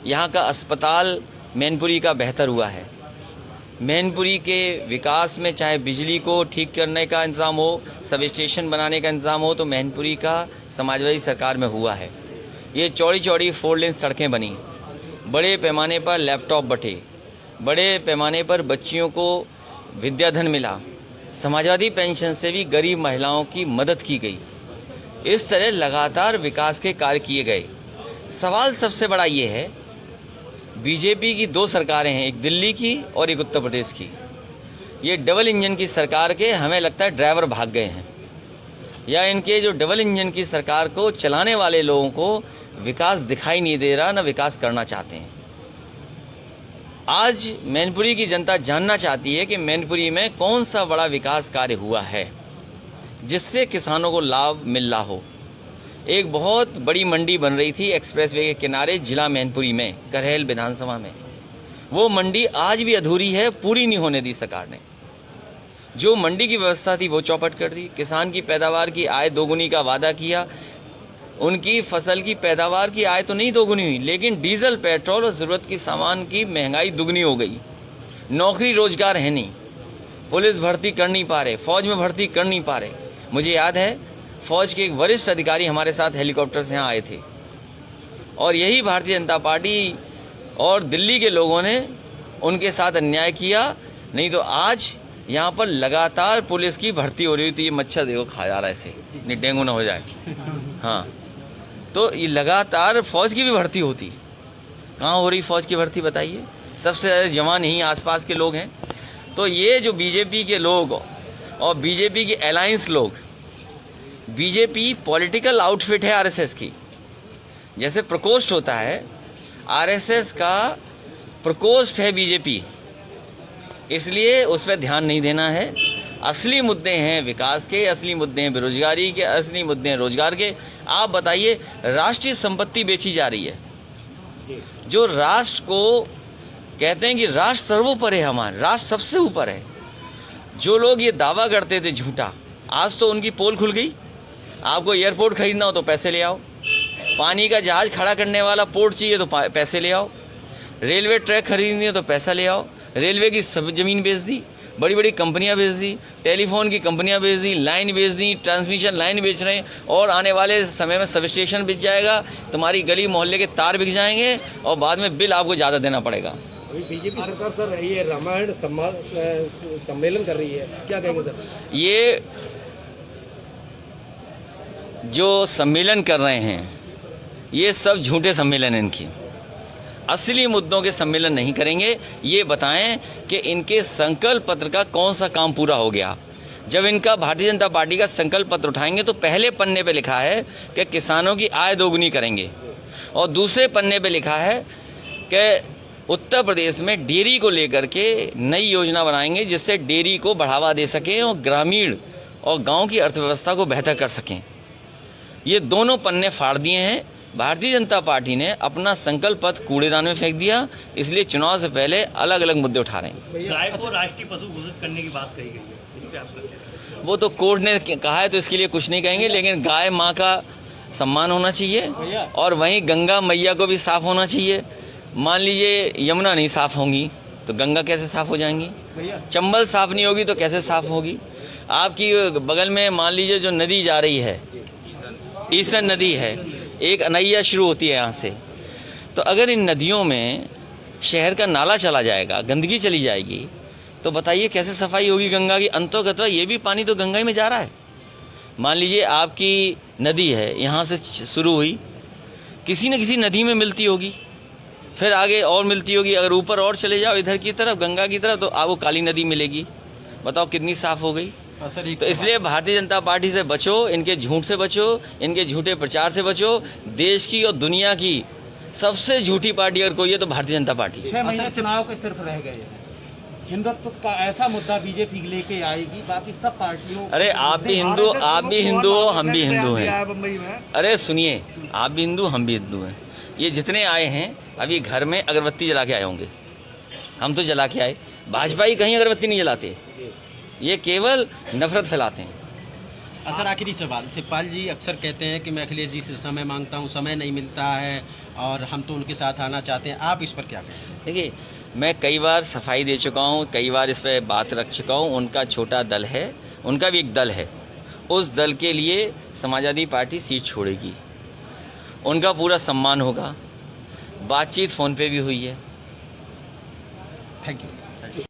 यहाँ का अस्पताल मैनपुरी का बेहतर हुआ है। मैनपुरी के विकास में चाहे बिजली को ठीक करने का इंतज़ाम हो, सब स्टेशन बनाने का इंतज़ाम हो, तो मैनपुरी का समाजवादी सरकार में हुआ है। ये चौड़ी चौड़ी 4 लेन सड़कें बनी, बड़े पैमाने पर लैपटॉप बटे, बड़े पैमाने पर बच्चियों को विद्याधन मिला, समाजवादी पेंशन से भी गरीब महिलाओं की मदद की गई। इस तरह लगातार विकास के कार्य किए गए। सवाल सबसे बड़ा ये है, बीजेपी की 2 सरकारें हैं, एक दिल्ली की और एक उत्तर प्रदेश की। ये डबल इंजन की सरकार के हमें लगता है ड्राइवर भाग गए हैं, या इनके जो डबल इंजन की सरकार को चलाने वाले लोगों को विकास दिखाई नहीं दे रहा, न विकास करना चाहते हैं। आज मैनपुरी की जनता जानना चाहती है कि मैनपुरी में कौन सा बड़ा विकास कार्य हुआ है जिससे किसानों को लाभ मिल रहा हो। एक बहुत बड़ी मंडी बन रही थी एक्सप्रेसवे के किनारे जिला मैनपुरी में, करहल विधानसभा में। वो मंडी आज भी अधूरी है, पूरी नहीं होने दी सरकार ने। जो मंडी की व्यवस्था थी वो चौपट कर दी। किसान की पैदावार की आय दोगुनी का वादा किया, उनकी फसल की पैदावार की आय तो नहीं दोगुनी हुई, लेकिन डीजल, पेट्रोल और ज़रूरत की सामान की महंगाई दुगनी हो गई। नौकरी रोजगार है नहीं, पुलिस भर्ती कर नहीं पा रहे, फौज में भर्ती कर नहीं पा रहे। मुझे याद है फौज के एक वरिष्ठ अधिकारी हमारे साथ हेलीकॉप्टर से यहाँ आए थे, और यही भारतीय जनता पार्टी और दिल्ली के लोगों ने उनके साथ अन्याय किया। नहीं तो आज यहाँ पर लगातार पुलिस की भर्ती हो रही थी। ये मच्छर देखो खा जा रहा है ऐसे, नहीं डेंगू ना हो जाए। हाँ, तो ये लगातार फौज की भी भर्ती होती। कहाँ हो रही फौज की भर्ती बताइए? सबसे ज़्यादा जवान यहीं आसपास के लोग हैं। तो ये जो बीजेपी के लोग और बीजेपी के अलायंस लोग, बीजेपी पॉलिटिकल आउटफिट है आरएसएस की। जैसे प्रकोष्ठ होता है, आरएसएस का प्रकोष्ठ है बीजेपी, इसलिए उस पर ध्यान नहीं देना है। असली मुद्दे हैं विकास के, असली मुद्दे हैं बेरोजगारी के, असली मुद्दे हैं रोजगार के। आप बताइए, राष्ट्रीय संपत्ति बेची जा रही है। जो राष्ट्र को कहते हैं कि राष्ट्र सर्वोपरि है, हमारा राष्ट्र सबसे ऊपर है, जो लोग ये दावा करते थे झूठा, आज तो उनकी पोल खुल गई। आपको एयरपोर्ट खरीदना हो तो पैसे ले आओ, पानी का जहाज खड़ा करने वाला पोर्ट चाहिए तो पैसे ले आओ, रेलवे ट्रैक खरीदनी हो तो पैसा ले आओ। रेलवे की सब जमीन बेच दी, बड़ी बड़ी कंपनियां बेच दी, टेलीफोन की कंपनियां बेच दी, लाइन बेच दी, ट्रांसमिशन लाइन बेच रहे हैं, और आने वाले समय में सब स्टेशन बिक जाएगा, तुम्हारी गली मोहल्ले के तार बिक जाएंगे, और बाद में बिल आपको ज़्यादा देना पड़ेगा। बीजेपी सरकार सर ये रामायण सम्मेलन कर रही है, क्या कहेंगे सर? ये जो सम्मेलन कर रहे हैं ये सब झूठे सम्मेलन हैं। इनकी असली मुद्दों के सम्मेलन नहीं करेंगे। ये बताएं कि इनके संकल्प पत्र का कौन सा काम पूरा हो गया। जब इनका भारतीय जनता पार्टी का संकल्प पत्र उठाएंगे तो पहले पन्ने पे लिखा है कि किसानों की आय दोगुनी करेंगे, और दूसरे पन्ने पे लिखा है कि उत्तर प्रदेश में डेयरी को लेकर के नई योजना बनाएंगे जिससे डेयरी को बढ़ावा दे सकें और ग्रामीण और गांव की अर्थव्यवस्था को बेहतर कर सकें। ये दोनों पन्ने फाड़ दिए हैं। भारतीय जनता पार्टी ने अपना संकल्प पत्र कूड़ेदान में फेंक दिया, इसलिए चुनाव से पहले अलग अलग मुद्दे उठा रहे हैं। गाय को राष्ट्रीय पशु घोषित करने की बात कही गई है, इस पे आप क्या कहते हैं? वो तो कोर्ट ने कहा है तो इसके लिए कुछ नहीं कहेंगे, लेकिन गाय माँ का सम्मान होना चाहिए, और वहीं गंगा मैया को भी साफ होना चाहिए। मान लीजिए यमुना नहीं साफ होंगी तो गंगा कैसे साफ हो जाएंगी? चंबल साफ नहीं होगी तो कैसे साफ होगी? आपकी बगल में मान लीजिए जो नदी जा रही है, ईसन नदी है, एक अनैया शुरू होती है यहाँ से, तो अगर इन नदियों में शहर का नाला चला जाएगा, गंदगी चली जाएगी, तो बताइए कैसे सफाई होगी गंगा की? अंतोगत्वा ये भी पानी तो गंगा ही में जा रहा है। मान लीजिए आपकी नदी है, यहाँ से शुरू हुई, किसी न किसी नदी में मिलती होगी, फिर आगे और मिलती होगी। अगर ऊपर और चले जाओ इधर की तरफ, गंगा की तरफ, तो आपको काली नदी मिलेगी। बताओ कितनी साफ हो गई? तो इसलिए भारतीय जनता पार्टी से बचो, इनके झूठ से बचो, इनके झूठे प्रचार से बचो। देश की और दुनिया की सबसे झूठी पार्टी अगर कोई है तो भारतीय जनता पार्टी। 6 महीने चुनाव के सिर्फ रह गए हैं, हिंदुत्व का ऐसा मुद्दा बीजेपी लेके आएगी, बाकी सब पार्टियों। अरे आप भी हिंदू, आप भी हिंदू हो, हम भी हिंदू हैं। अरे सुनिए, आप भी हिंदू, हम भी हिंदू हैं। ये जितने आए हैं अभी घर में अगरबत्ती जला के आए होंगे, हम तो जला के आए। भाजपा ही कहीं अगरबत्ती नहीं जलाते, ये केवल नफरत फैलाते हैं। सर आखिरी सवाल, शिवपाल जी अक्सर कहते हैं कि मैं अखिलेश जी से समय मांगता हूं, समय नहीं मिलता है और हम तो उनके साथ आना चाहते हैं, आप इस पर क्या कहते हैं? देखिए, मैं कई बार सफाई दे चुका हूँ, कई बार इस पर बात रख चुका हूँ। उनका छोटा दल है, उनका भी एक दल है, उस दल के लिए समाजवादी पार्टी सीट छोड़ेगी, उनका पूरा सम्मान होगा। बातचीत फ़ोन पे भी हुई है। Thank you.